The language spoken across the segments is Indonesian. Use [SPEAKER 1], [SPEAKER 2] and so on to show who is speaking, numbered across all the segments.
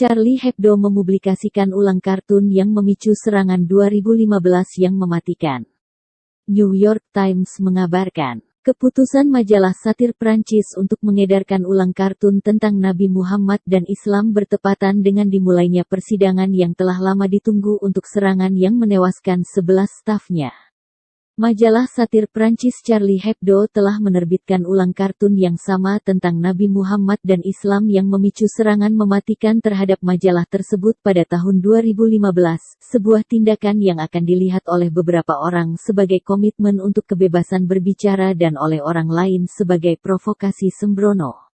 [SPEAKER 1] Charlie Hebdo mempublikasikan ulang kartun yang memicu serangan 2015 yang mematikan. New York Times mengabarkan, keputusan majalah satir Prancis untuk mengedarkan ulang kartun tentang Nabi Muhammad dan Islam bertepatan dengan dimulainya persidangan yang telah lama ditunggu untuk serangan yang menewaskan 11 stafnya. Majalah satir Prancis Charlie Hebdo telah menerbitkan ulang kartun yang sama tentang Nabi Muhammad dan Islam yang memicu serangan mematikan terhadap majalah tersebut pada tahun 2015, sebuah tindakan yang akan dilihat oleh beberapa orang sebagai komitmen untuk kebebasan berbicara dan oleh orang lain sebagai provokasi sembrono.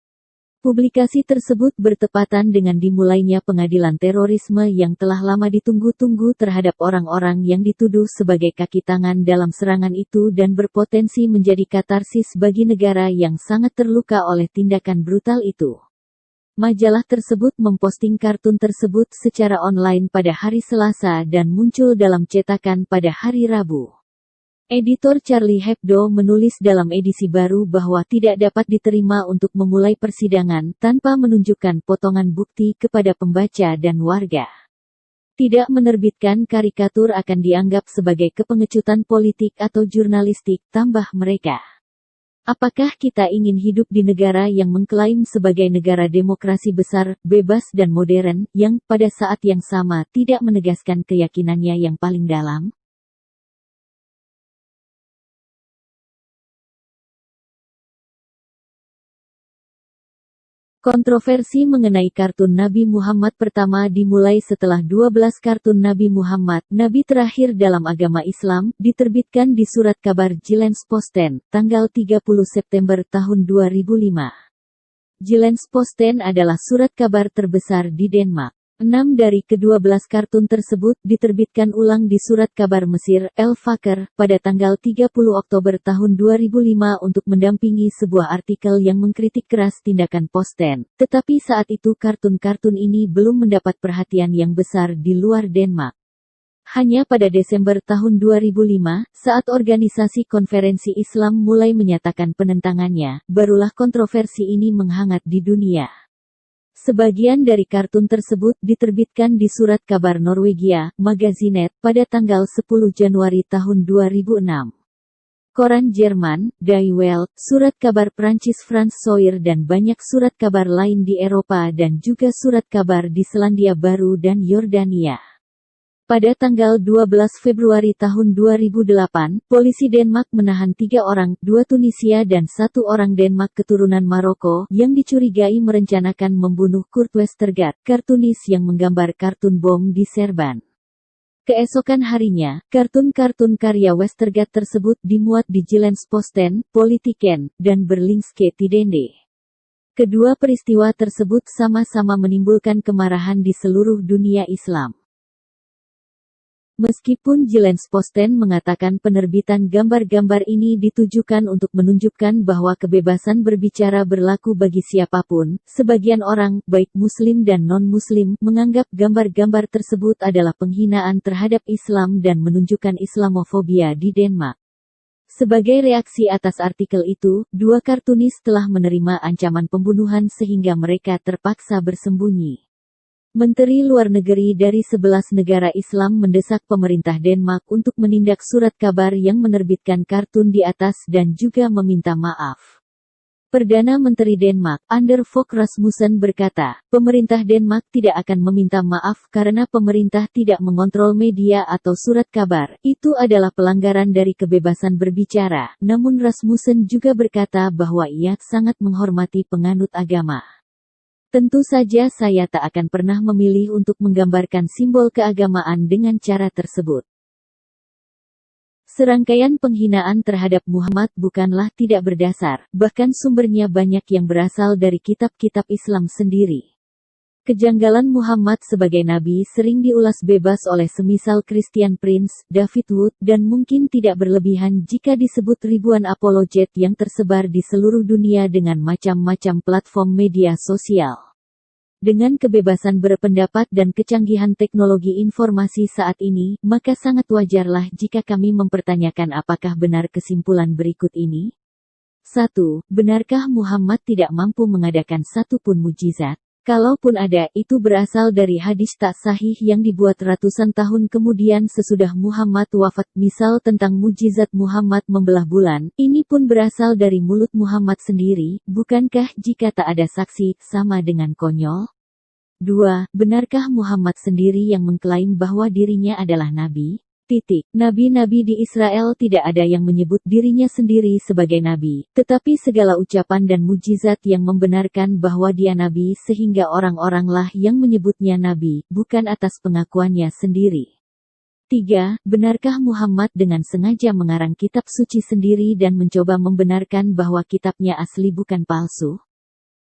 [SPEAKER 1] Publikasi tersebut bertepatan dengan dimulainya pengadilan terorisme yang telah lama ditunggu-tunggu terhadap orang-orang yang dituduh sebagai kaki tangan dalam serangan itu dan berpotensi menjadi katarsis bagi negara yang sangat terluka oleh tindakan brutal itu. Majalah tersebut memposting kartun tersebut secara online pada hari Selasa dan muncul dalam cetakan pada hari Rabu. Editor Charlie Hebdo menulis dalam edisi baru bahwa tidak dapat diterima untuk memulai persidangan tanpa menunjukkan potongan bukti kepada pembaca dan warga. Tidak menerbitkan karikatur akan dianggap sebagai kepengecutan politik atau jurnalistik, tambah mereka. Apakah kita ingin hidup di negara yang mengklaim sebagai negara demokrasi besar, bebas dan modern, yang pada saat yang sama tidak menegaskan keyakinannya yang paling dalam? Kontroversi mengenai kartun Nabi Muhammad pertama dimulai setelah 12 kartun Nabi Muhammad, Nabi terakhir dalam agama Islam, diterbitkan di surat kabar Jyllands-Posten, tanggal 30 September tahun 2005. Jyllands-Posten adalah surat kabar terbesar di Denmark. 6 dari ke-12 kartun tersebut diterbitkan ulang di surat kabar Mesir, El Fakir, pada tanggal 30 Oktober tahun 2005 untuk mendampingi sebuah artikel yang mengkritik keras tindakan Posten, tetapi saat itu kartun-kartun ini belum mendapat perhatian yang besar di luar Denmark. Hanya pada Desember tahun 2005, saat organisasi konferensi Islam mulai menyatakan penentangannya, barulah kontroversi ini menghangat di dunia. Sebagian dari kartun tersebut diterbitkan di surat kabar Norwegia, Magazinet, pada tanggal 10 Januari tahun 2006. Koran Jerman, Die Welt, surat kabar Prancis France Soir dan banyak surat kabar lain di Eropa dan juga surat kabar di Selandia Baru dan Yordania. Pada tanggal 12 Februari tahun 2008, polisi Denmark menahan 3 orang, 2 Tunisia dan 1 orang Denmark keturunan Maroko, yang dicurigai merencanakan membunuh Kurt Westergaard, kartunis yang menggambar kartun bom di Serban. Keesokan harinya, kartun-kartun karya Westergaard tersebut dimuat di Jyllands-Posten, Politiken, dan Berlingske Tidende. Kedua peristiwa tersebut sama-sama menimbulkan kemarahan di seluruh dunia Islam. Meskipun Jyllands-Posten mengatakan penerbitan gambar-gambar ini ditujukan untuk menunjukkan bahwa kebebasan berbicara berlaku bagi siapapun, sebagian orang, baik Muslim dan non-Muslim, menganggap gambar-gambar tersebut adalah penghinaan terhadap Islam dan menunjukkan Islamofobia di Denmark. Sebagai reaksi atas artikel itu, 2 kartunis telah menerima ancaman pembunuhan sehingga mereka terpaksa bersembunyi. Menteri Luar Negeri dari 11 negara Islam mendesak pemerintah Denmark untuk menindak surat kabar yang menerbitkan kartun di atas dan juga meminta maaf. Perdana Menteri Denmark, Anders Fogh Rasmussen berkata, pemerintah Denmark tidak akan meminta maaf karena pemerintah tidak mengontrol media atau surat kabar. Itu adalah pelanggaran dari kebebasan berbicara. Namun Rasmussen juga berkata bahwa ia sangat menghormati penganut agama. Tentu saja saya tak akan pernah memilih untuk menggambarkan simbol keagamaan dengan cara tersebut. Serangkaian penghinaan terhadap Muhammad bukanlah tidak berdasar, bahkan sumbernya banyak yang berasal dari kitab-kitab Islam sendiri. Kejanggalan Muhammad sebagai nabi sering diulas bebas oleh semisal Christian Prince, David Wood, dan mungkin tidak berlebihan jika disebut ribuan apologet yang tersebar di seluruh dunia dengan macam-macam platform media sosial. Dengan kebebasan berpendapat dan kecanggihan teknologi informasi saat ini, maka sangat wajarlah jika kami mempertanyakan apakah benar kesimpulan berikut ini. 1. Benarkah Muhammad tidak mampu mengadakan satu pun mukjizat? Kalaupun ada, itu berasal dari hadis tak sahih yang dibuat ratusan tahun kemudian sesudah Muhammad wafat. Misal tentang mujizat Muhammad membelah bulan, ini pun berasal dari mulut Muhammad sendiri. Bukankah jika tak ada saksi, sama dengan konyol? 2. Benarkah Muhammad sendiri yang mengklaim bahwa dirinya adalah nabi? Nabi-nabi di Israel tidak ada yang menyebut dirinya sendiri sebagai nabi, tetapi segala ucapan dan mujizat yang membenarkan bahwa dia nabi sehingga orang-oranglah yang menyebutnya nabi, bukan atas pengakuannya sendiri. 3. Benarkah Muhammad dengan sengaja mengarang kitab suci sendiri dan mencoba membenarkan bahwa kitabnya asli bukan palsu?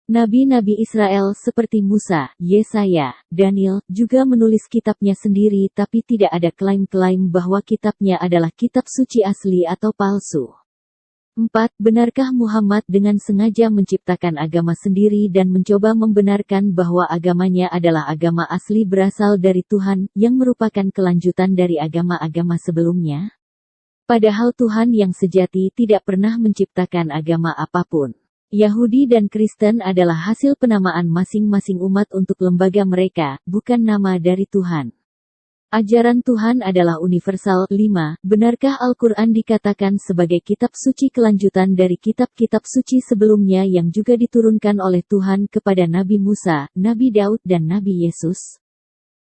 [SPEAKER 1] Nabi-nabi Israel seperti Musa, Yesaya, Daniel, juga menulis kitabnya sendiri tapi tidak ada klaim-klaim bahwa kitabnya adalah kitab suci asli atau palsu. 4. Benarkah Muhammad dengan sengaja menciptakan agama sendiri dan mencoba membenarkan bahwa agamanya adalah agama asli berasal dari Tuhan, yang merupakan kelanjutan dari agama-agama sebelumnya? Padahal Tuhan yang sejati tidak pernah menciptakan agama apapun. Yahudi dan Kristen adalah hasil penamaan masing-masing umat untuk lembaga mereka, bukan nama dari Tuhan. Ajaran Tuhan adalah universal. 5. Benarkah Al-Quran dikatakan sebagai kitab suci kelanjutan dari kitab-kitab suci sebelumnya yang juga diturunkan oleh Tuhan kepada Nabi Musa, Nabi Daud dan Nabi Yesus?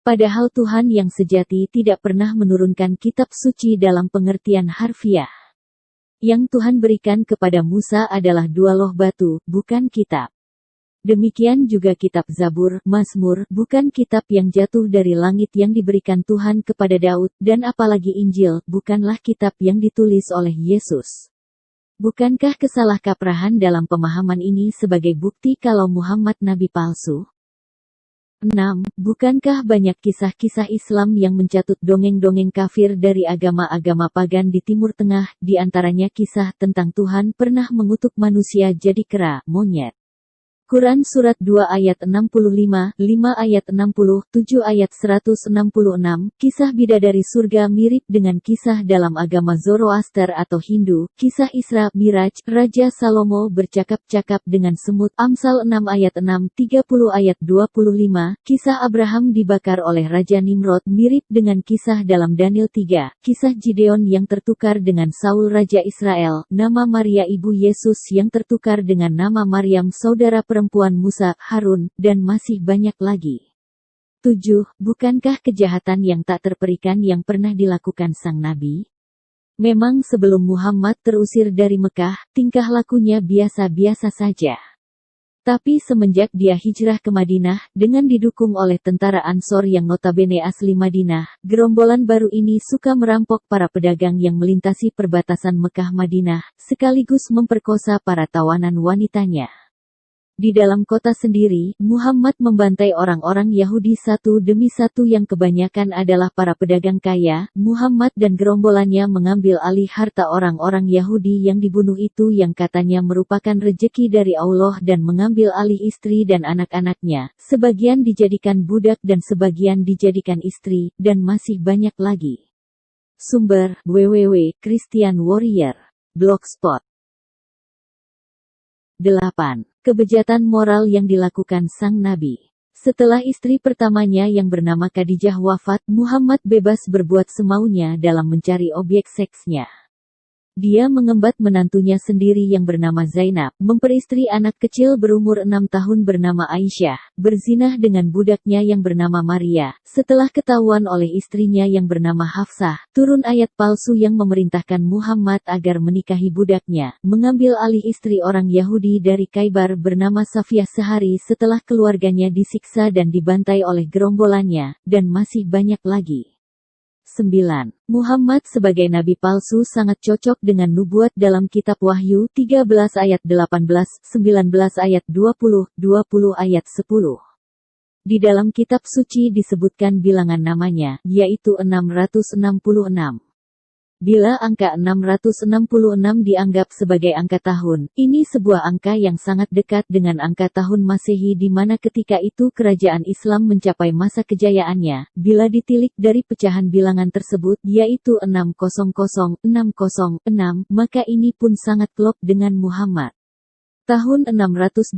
[SPEAKER 1] Padahal Tuhan yang sejati tidak pernah menurunkan kitab suci dalam pengertian harfiah. Yang Tuhan berikan kepada Musa adalah 2 loh batu, bukan kitab. Demikian juga kitab Zabur, Mazmur, bukan kitab yang jatuh dari langit yang diberikan Tuhan kepada Daud, dan apalagi Injil, bukanlah kitab yang ditulis oleh Yesus. Bukankah kesalahkaprahan dalam pemahaman ini sebagai bukti kalau Muhammad nabi palsu? 6. Bukankah banyak kisah-kisah Islam yang mencatut dongeng-dongeng kafir dari agama-agama pagan di Timur Tengah, di antaranya kisah tentang Tuhan pernah mengutuk manusia jadi kera, monyet. Quran Surat 2 ayat 65, 5 ayat 60, 7 ayat 166, kisah bidadari surga mirip dengan kisah dalam agama Zoroaster atau Hindu, kisah Isra, Miraj, Raja Salomo bercakap-cakap dengan semut, Amsal 6 ayat 6, 30 ayat 25, kisah Abraham dibakar oleh Raja Nimrod mirip dengan kisah dalam Daniel 3, kisah Gideon yang tertukar dengan Saul Raja Israel, nama Maria ibu Yesus yang tertukar dengan nama Maryam saudara perempuan Musa, Harun, dan masih banyak lagi. 7. Bukankah kejahatan yang tak terperikan yang pernah dilakukan sang nabi? Memang sebelum Muhammad terusir dari Mekah, tingkah lakunya biasa-biasa saja. Tapi semenjak dia hijrah ke Madinah, dengan didukung oleh tentara Ansor yang notabene asli Madinah, gerombolan baru ini suka merampok para pedagang yang melintasi perbatasan Mekah-Madinah, sekaligus memperkosa para tawanan wanitanya. Di dalam kota sendiri, Muhammad membantai orang-orang Yahudi satu demi satu yang kebanyakan adalah para pedagang kaya. Muhammad dan gerombolannya mengambil alih harta orang-orang Yahudi yang dibunuh itu yang katanya merupakan rejeki dari Allah dan mengambil alih istri dan anak-anaknya. Sebagian dijadikan budak dan sebagian dijadikan istri, dan masih banyak lagi. Sumber, www.christianwarrior. Blogspot. 8. Kebejatan moral yang dilakukan sang nabi. Setelah istri pertamanya yang bernama Khadijah wafat, Muhammad bebas berbuat semaunya dalam mencari objek seksnya. Dia mengembat menantunya sendiri yang bernama Zainab, memperistri anak kecil berumur 6 tahun bernama Aisyah, berzinah dengan budaknya yang bernama Maria. Setelah ketahuan oleh istrinya yang bernama Hafsah, turun ayat palsu yang memerintahkan Muhammad agar menikahi budaknya, mengambil alih istri orang Yahudi dari Khaybar bernama Safiyah sehari setelah keluarganya disiksa dan dibantai oleh gerombolannya, dan masih banyak lagi. 9. Muhammad sebagai nabi palsu sangat cocok dengan nubuat dalam kitab Wahyu 13 ayat 18, 19 ayat 20, 20 ayat 10. Di dalam kitab suci disebutkan bilangan namanya, yaitu 666. Bila angka 666 dianggap sebagai angka tahun, ini sebuah angka yang sangat dekat dengan angka tahun Masehi di mana ketika itu kerajaan Islam mencapai masa kejayaannya. Bila ditilik dari pecahan bilangan tersebut, yaitu 600, 606, maka ini pun sangat klop dengan Muhammad. Tahun 622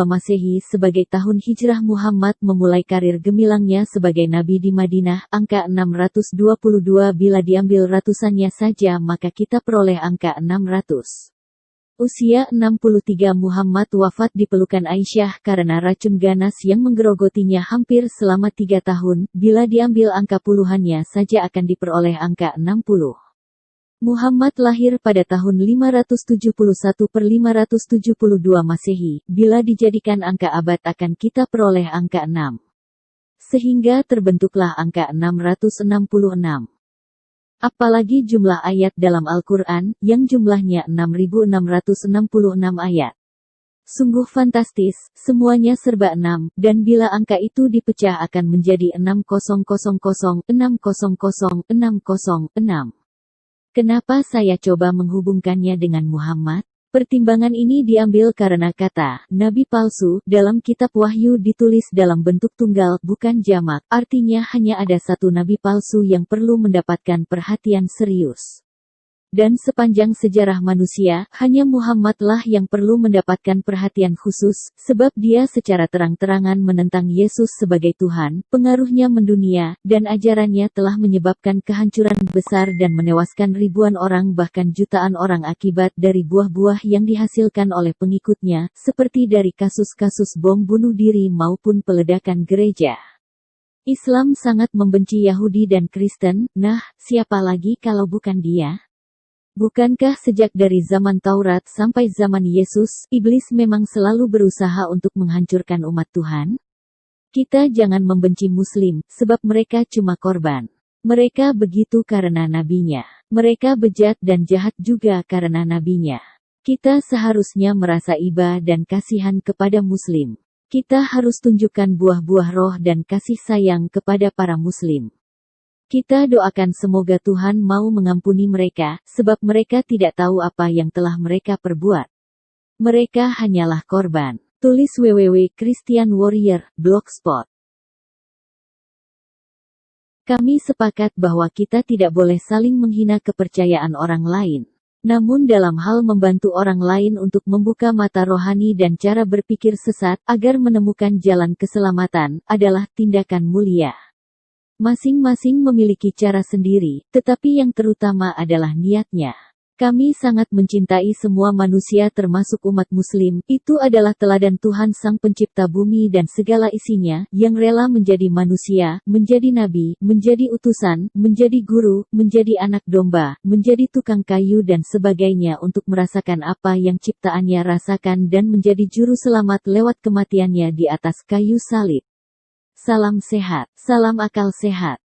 [SPEAKER 1] Masehi sebagai tahun hijrah Muhammad memulai karir gemilangnya sebagai nabi di Madinah. Angka 622 bila diambil ratusannya saja maka kita peroleh angka 600. Usia 63 Muhammad wafat di pelukan Aisyah karena racun ganas yang menggerogotinya hampir selama 3 tahun. Bila diambil angka puluhannya saja akan diperoleh angka 60. Muhammad lahir pada tahun 571 per 572 Masehi, bila dijadikan angka abad akan kita peroleh angka 6. Sehingga terbentuklah angka 666. Apalagi jumlah ayat dalam Al-Quran, yang jumlahnya 6.666 ayat. Sungguh fantastis, semuanya serba 6, dan bila angka itu dipecah akan menjadi 6000, 600, 606. Kenapa saya coba menghubungkannya dengan Muhammad? Pertimbangan ini diambil karena kata nabi palsu dalam kitab Wahyu ditulis dalam bentuk tunggal, bukan jamak. Artinya hanya ada satu nabi palsu yang perlu mendapatkan perhatian serius. Dan sepanjang sejarah manusia, hanya Muhammadlah yang perlu mendapatkan perhatian khusus, sebab dia secara terang-terangan menentang Yesus sebagai Tuhan, pengaruhnya mendunia, dan ajarannya telah menyebabkan kehancuran besar dan menewaskan ribuan orang bahkan jutaan orang akibat dari buah-buah yang dihasilkan oleh pengikutnya, seperti dari kasus-kasus bom bunuh diri maupun peledakan gereja. Islam sangat membenci Yahudi dan Kristen, nah, siapa lagi kalau bukan dia? Bukankah sejak dari zaman Taurat sampai zaman Yesus, iblis memang selalu berusaha untuk menghancurkan umat Tuhan? Kita jangan membenci Muslim, sebab mereka cuma korban. Mereka begitu karena nabinya. Mereka bejat dan jahat juga karena nabinya. Kita seharusnya merasa iba dan kasihan kepada Muslim. Kita harus tunjukkan buah-buah roh dan kasih sayang kepada para Muslim. Kita doakan semoga Tuhan mau mengampuni mereka, sebab mereka tidak tahu apa yang telah mereka perbuat. Mereka hanyalah korban. Tulis Christian Warrior, Blogspot. Kami sepakat bahwa kita tidak boleh saling menghina kepercayaan orang lain. Namun dalam hal membantu orang lain untuk membuka mata rohani dan cara berpikir sesat, agar menemukan jalan keselamatan, adalah tindakan mulia. Masing-masing memiliki cara sendiri, tetapi yang terutama adalah niatnya. Kami sangat mencintai semua manusia termasuk umat Muslim, itu adalah teladan Tuhan Sang Pencipta bumi dan segala isinya, yang rela menjadi manusia, menjadi nabi, menjadi utusan, menjadi guru, menjadi anak domba, menjadi tukang kayu dan sebagainya untuk merasakan apa yang ciptaannya rasakan dan menjadi juru selamat lewat kematiannya di atas kayu salib. Salam sehat, salam akal sehat.